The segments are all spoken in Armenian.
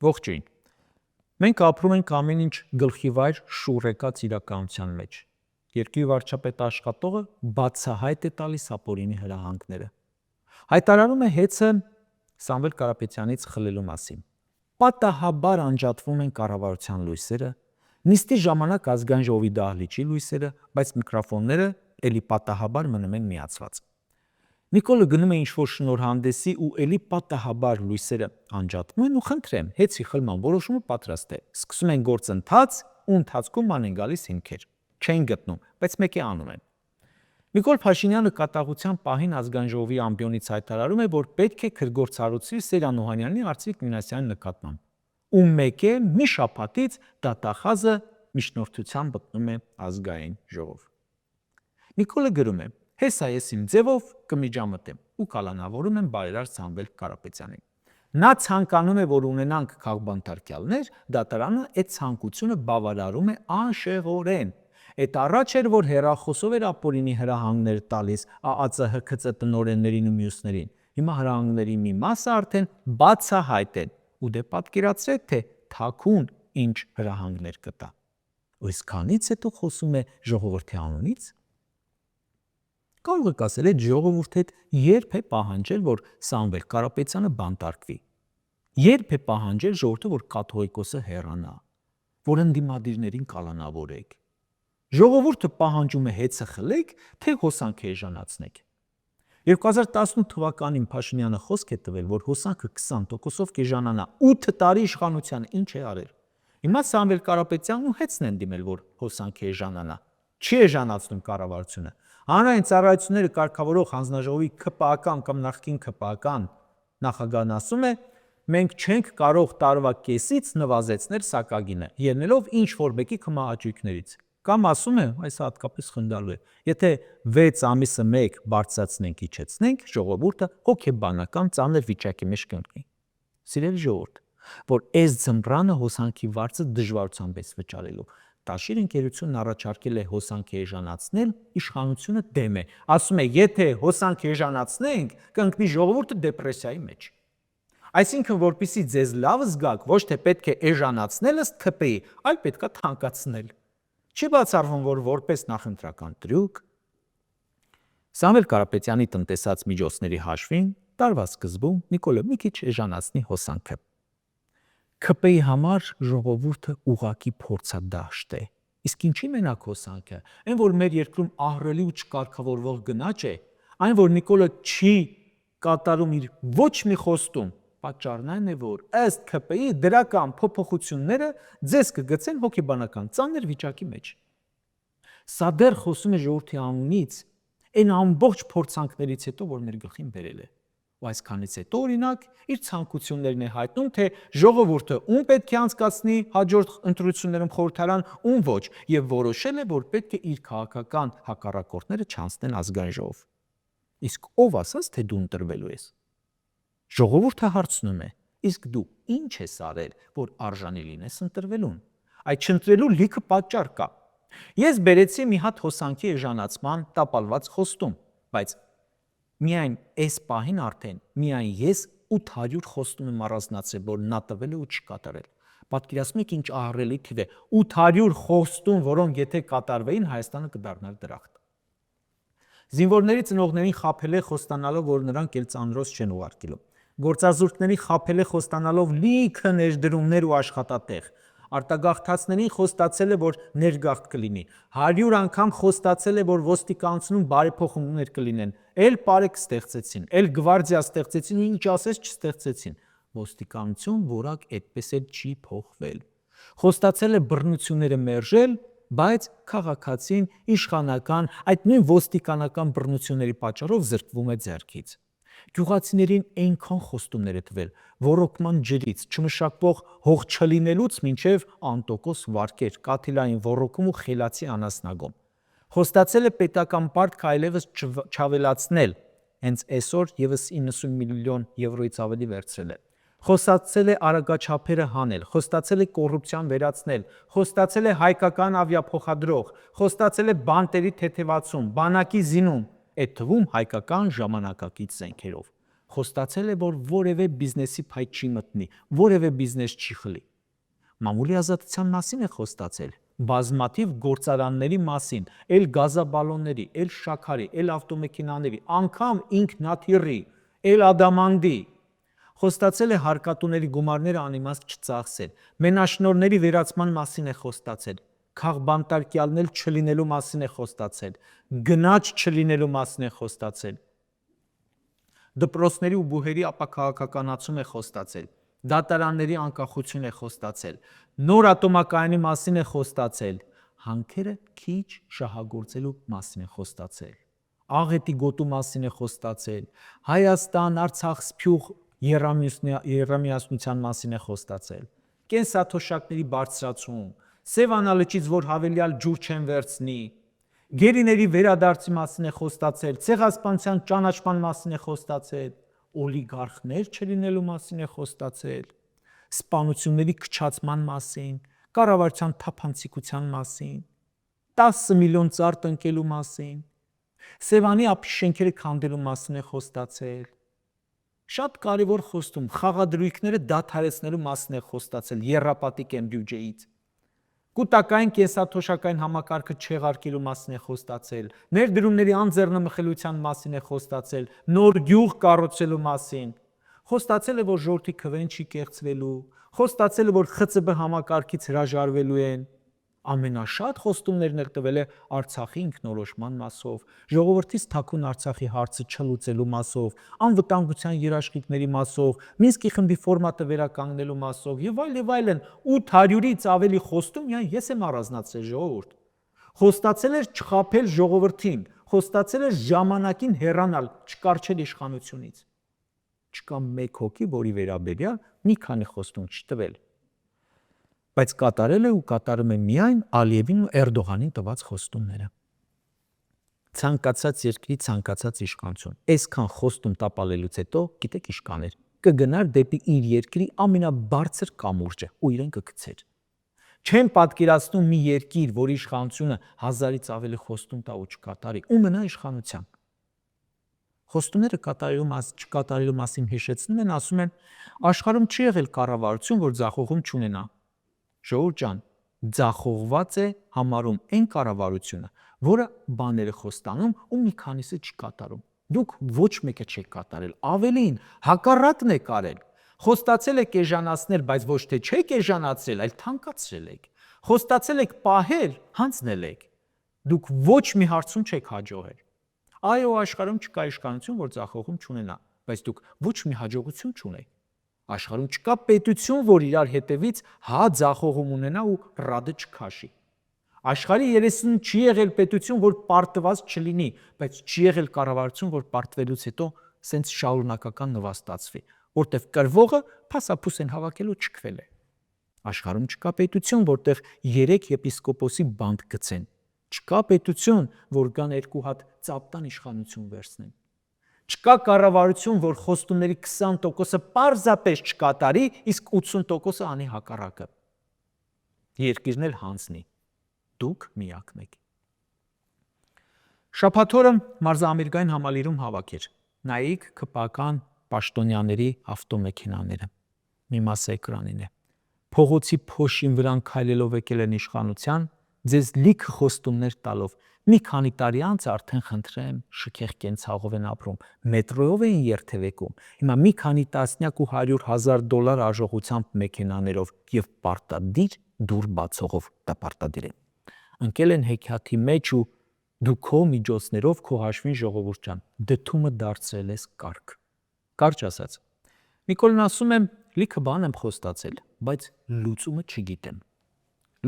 Ողջույն։ Մենք ապրում ենք ամեն ինչ գլխիվայր շուռ եկած իրականության մեջ։ Երկրի վարչապետ աշխատողը բացահայտ է տալիս ապօրինի հրահանգները։ Հայտարարում է հեծը Սամվել Կարապետյանից խլելու մասին։ Պատահաբար անջատվում են կառավարության լույսերը, նիստի ժամանակ ազգային ժողովի դահլիճի լույսերը, բայց միկրոֆոնները էլի պատահաբար մնում են միացված։ Նիկոլը գնում է ինչ-որ շնորհանդեսի ու էլի պատահաբար լույսերը անջատվում են ու խնդրեմ, հեծի խլման որոշումը պատրաստ է։ Սկսում են գործընթաց ու ընթացքում ման են գալիս հիմքեր։ Չեն գտնում, բայց մեկ է անում են։ Նիկոլ Փաշինյանը կատաղության պահին ազգային ժողովի ամբիոնից հայտարարում է, որ պետք է քրգործառուցվի Սերան Օհանյանի Արծվիկ Մինասյանի նկատմամբ։ Ու մեկ է մի շաբաթից դատախազը միջնորդությամբ մտնում է ազգային ժողով։ Նիկոլը գրում է. «Հեսա ես իմ ձևով կմիջամտեմ» ու կալանավորում են բարերար Սամվել Կարապետյանին։ Նա ցանկանում է, որ ունենանք քաղբանտարկյալներ, դատարանը այդ ցանկությունը բավարարում է անշեղորեն։ Այդ առաջ էր, որ հեռախոսով էր ապօրինի հրահանգներ տալիս ԱԱԾՀ տնօրեններին ու մյուսներին։ Հիմա հրահանգների մի մասը արդեն բացահայտ են, ու դե պատկերացրեք, թե թաքուն ինչ հրահանգներ կտա։ Ու այսքանից հետո խոսում է ժողովրդի անունից։ Կարող եք ասել, այդ ժողովուրդը երբ է պահանջել, որ Սամվել Կարապետյանը բանտարկվի։ Երբ է պահանջել ժողովուրդը, որ կաթողիկոսը հեռանա, որ ընդդիմադիրներին կալանավորեք։ Ժողովուրդը պահանջում է հեծը խլեք, թե հոսանք էժանացնեք։ 2018 թվականին Փաշինյանը խոսք է տվել, որ հոսանքը 20%-ով կեժանանա, 8 տարի իշխանության ինչ է արել։ Հիմա Սամվել Կարապետյանն ու հեծն են դիմել, որ հոսանքը էժանանա։ Չի էժանացնում կառավարությունը։ Հանրային ծառայությունները կարգավորող հանձնաժողովի ՔՊԱ-ական կամ նախկին ՔՊԱ-ական նախագահն ասում է, մենք չենք կարող տարվա կեսից նվազեցնել սակագինը, ելնելով ինչ-որ մեկի քմահաճույքներից։ Կամ ասում է, այս հատկապես խնդալու է, եթե 6 ամիսը մեկ բարձրացնենք, իջեցնենք, ժողովուրդը հոգեբանական ծանր վիճակի մեջ կընկնի։ Սիրելի ժողովուրդ, որ այս ձմռանը հոսանքի վարձը դժվարությամբ է վճարելու։ Տաշիր ընկերությունն առաջարկել է հոսանքը էժանացնել, իշխանությունը դեմ է։ Ասում է, եթե հոսանքը էժանացնենք, կընկնի ժողովուրդը դեպրեսիայի մեջ։ Այսինքն, որպեսզի ձեզ լավ զգաք, ոչ թե պետք է էժանացնել ըստ ՔՊ-ի, այլ պետք է թանկացնել։ Չի բացառվում, որ որպես նախընտրական տրյուկ Սամվել Կարապետյանի տնտեսած միջոցների հաշվին տարվա սկզբում Նիկոլը մի քիչ էժանացնի հոսանքը։ ՔՊ-ի համար ժողովուրդը ուղակի փորձադաշտ է։ Իսկ ինչի մենակ հոսանքը, այն որ մեր երկրում ահռելի ու չկարգավորվող գնաճ է, այն որ Նիկոլը չի կատարում իր ոչ մի խոստում, պատճառն այն է, որ ըստ ՔՊ-ի դրական փոփոխությունները ձեզ կգցեն հոգեբանական ծանր վիճակի մեջ։ Սա դեռ խոսում է ժողովրդի անունից, այն ամբողջ փորձանքներից հետո, որ մեր գլխին բերել է։ Ու այսքանից հետո օրինակ իր ցանկություններն է հայտնում, թե ժողովուրդը ում պետք է անցկացնի հաջորդ ընտրություններում խորհրդարան, ում ոչ, եւ որոշել է, որ պետք է իր քաղաքական հակառակորդները չանցնեն ազգային ժողով։ Իսկ ով ասաց, թե դու ընտրվելու ես։ Ժողովուրդը հարցնում է. իսկ դու ինչ ես արել, որ արժանի լինես ընտրվելուն։ Այդ չընտրելու լիքը պատճառ կա։ Ես բերեցի մի հատ հոսանքի էժանացման տապալված խոստում, բայց միայն այս պահին արդեն միայն ես 800 խոստում եմ առանձնացրել, որ նա տվել է ու չի կատարել։ Պատկերացնում եք ինչ ահռելի թիվ է։ 800 խոստում, որոնք եթե կատարվեին, Հայաստանը կդառնար դրախտ։ Զինվորների ծնողներին խաբել է խոստանալով, որ նրանք էլ ծանրոց չեն ուղարկելու։ Գործազուրկներին խաբել է խոստանալով լիքը ներդրումներ ու աշխատատեղ։ Արտագաղթացներին խոստացել է, որ ներգաղթ կլինի։ 100 անգամ խոստացել է, որ ոստիկանությունում բարեփոխումներ կլինեն։ Էլ պարեկ ստեղծեցին, էլ գվարդիա ստեղծեցին ու ինչ ասես չստեղծեցին։ Ոստիկանություն որակ այդպես էլ չի փոխվել։ Խոստացել է բռնությունները մերժել, բայց քաղաքացին իշխանական այդ նույն ոստիկանական բռնությունների պատճառով զրկվում է ձեռքից։ Գյուղացիներին այնքան խոստումներ է տվել, ոռոգման ջրից, չմշակվող հող չլինելուց մինչև անտոկոս վարկեր, կաթիլային ոռոգում ու խելացի անասնագոմ։ Խոստացել է պետական պարտք այլևս չավելացնել, հենց այսօր եւս 90 միլիոն եվրոից ավելի վերցրել է։ Խոստացել է արագաչափերը հանել, խոստացել է կոռուպցիան վերացնել, խոստացել է հայկական ավիափոխադրող, խոստացել է բանտերի թեթևացում, բանակի զինում, այդ թվում հայկական ժամանակակից զենքերով։ Խոստացել է, որ որևէ բիզնեսի փայտ չի մտնի, որևէ բիզնես չի խլի։ Մամուլի ազատության մասին է խոստացել, բազմաթիվ գործարանների մասին, էլ գազաբալոնների, էլ շաքարի, էլ ավտոմեքենաների, անգամ ինքնաթիռի, էլ ադամանդի։ Խոստացել է հարկատուների գումարները անիմաստ չծախսել, մենաշնորհների վերացման մասին է խոստացել, քաղբանտարկյալներ չլինելու մասին է խոստացել, գնաճ չլինելու մասին է խոստացել, դպրոցների ու բուհերի ապաքաղաքականացում է խոստացել, դատարանների անկախություն է խոստացել, նոր ատոմակայանի մասին է խոստացել, հանքերը քիչ շահագործելու մասին է խոստացել, աղետի գոտու մասին է խոստացել, Հայաստան, Արցախ, Սփյուռք եռամիասնության մասին է խոստացել, կենսաթոշակների բարձրացում, Սև անալճից, որ հավելյալ ջուր չեն վերցնի, գերիների վերադարձի մասին է խոստացել, ցեղասպանության ճանաչման մասին է խոստացել, օլիգարխներ չլինելու մասին է խոստացել, սպանությունների քչացման մասին, կառավարության թափանցիկության մասին, 10 միլիոն ծառ տնկելու մասին, Սևանի ափի շենքերը քանդելու մասին է խոստացել, շատ կարևոր խոստում, խաղադրույքները դադարեցնելու մասին է խոստացել եռապատիկ բյուջեից, կൂട്ടակային կենսաթոշակային համակարգը չեղարկելու մասին է խոստացել, ներդրումների անձեռնմխելիության մասին է խոստացել, նոր գյուղ կառուցելու մասին, խոստացել է, որ ժողովրդի քվեն չի կեղծվելու, խոստացել է, որ ԽԾԲ համակարգից հրաժարվելու են, ամենաշատ խոստումներն էլ տվել է Արցախի ինքնորոշման մասով, ժողովրդից թաքուն Արցախի հարցը չլուծելու մասով, անվտանգության երաշխիքների մասով, Մինսկի խմբի ֆորմատը վերականգնելու մասով եւ այլն 800-ից ավելի խոստում միայն ես եմ առանձնացրել ժողովուրդ։ Խոստացել էր չխաբել ժողովրդին, խոստացել էր ժամանակին հեռանալ, չկարչել իշխանությունից։ Չկա մեկ հոգի, որի վերաբերյալ մի քանի խոստում չտվել։ Բայց կատարել է ու կատարում է միայն Ալիևին ու Էրդողանին տված խոստումները։ Ցանկացած երկրի ցանկացած իշխանություն այսքան խոստում տապալելուց հետո, գիտեք ինչ կաներ, կգնար դեպի իր երկրի ամենաբարձր կամուրջը ու իրեն կգցեր։ Չեմ պատկերացնում մի երկիր, որ իշխանությունը 1000-ից ավելի խոստում տա ու չկատարի, ու մնա իշխանության։ Խոստումները չկատարելու մասին հիշեցնում են, ասում են, աշխարհում չի եղել կառավարություն, որ ձախողում չունենա։ Ժողովուրդ ջան, ձախողված է համարում այն կառավարությունը, որը բաները խոստանում ու մի քանիսը չի կատարում։ Դուք ոչ մեկը չեք կատարել, ավելին, հակառակն եք արել։ Խոստացել եք էժանացնել, բայց ոչ թե չեք էժանացրել, այլ թանկացրել եք։ Խոստացել եք պահել, հանձնել եք։ Դուք ոչ մի հարցում չեք հաջողել։ Այո, աշխարհում չկա իշխանություն, որ ձախողում չունենա, բայց դուք ոչ մի հաջողություն չունեք։ Աշխարհում չկա պետություն, որ իրար հետևից ձախողում ունենա ու ռադը չքաշի։ Աշխարհի 30-ում չի եղել պետություն, որ պարտված չլինի, բայց չի եղել կառավարություն, որ պարտվելուց հետո սենց շարունակական նվաստացվի, որտեվ կրվողը փասափուս են հավաքելու չքվել է։ Աշխարհում չկա պետություն, որտեղ 3 եպիսկոպոսի բանտ գցեն։ Չկա պետություն, որ կան 2 հատ ծապտան իշխանություն վերցնեն։ Չկա կառավարություն, որ խոստումների 20%-ը պարզապես չկատարի, իսկ 80%-ը անի հակառակը։ Երկիրն էլ հանձնի։ Դուք միակն եք։ Շաբաթ օրը մարզամերգային համալիրում հավաք էր։ Նայիք քպական պաշտոնյաների ավտոմեքենաները։ Մի մասը էկրանին է։ Փողոցի փոշին վրան քայլելով եկել են իշխանության, ձեզ լիքը խոստումներ տալով։ Մի քանի տարի անց արդեն խնդրեմ, շքեղ կենցաղով են ապրում, մետրոյով էին երթևեկում, հիմա մի քանի տասնյակ ու $100,000 արժողությամբ մեքենաներով եւ պարտադիր դուր բացողով տապարտադիր են։ Ընկել են հեքիաթի մեջ ու դու քո միջոցներով քո հաշվին ժողովուրդ ջան, դդումը դարձրել ես կարգ։ Կարճ ասած, Նիկոլն ասում է, լիքը բան եմ խոստացել, բայց լուծումը չգիտեմ։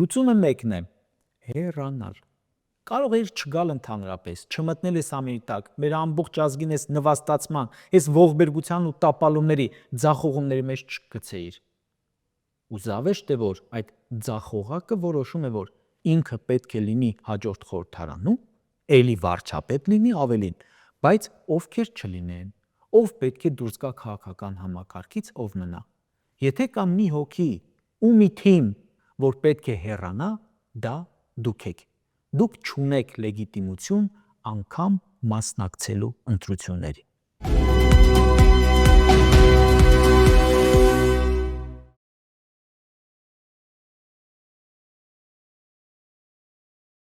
Լուծումը մեկն է՝ հեռանալ։ Կարող է չգալ ընդհանրապես, չմտնել ես ամենի տակ, մեր ամբողջ ազգին ես նվաստացման, ես ողբերգության ու տապալումների, ձախողումների մեջ չգցեիր։ Ու զավեշտ է, որ այդ ձախողակը որոշում է, որ ինքը պետք է լինի հաջորդ խորհրդարանում, էլի վարչապետ լինի ավելին, բայց ովքեր չլինեն, ով պետք է դուրս գա քաղաքական համակարգից, ով մնա։ Եթե կա մի հոգի ու մի թիմ, որ պետք է հեռանա, դա դուք եք։ Դուք չունեք լեգիտիմություն անգամ մասնակցելու ընտրությունների։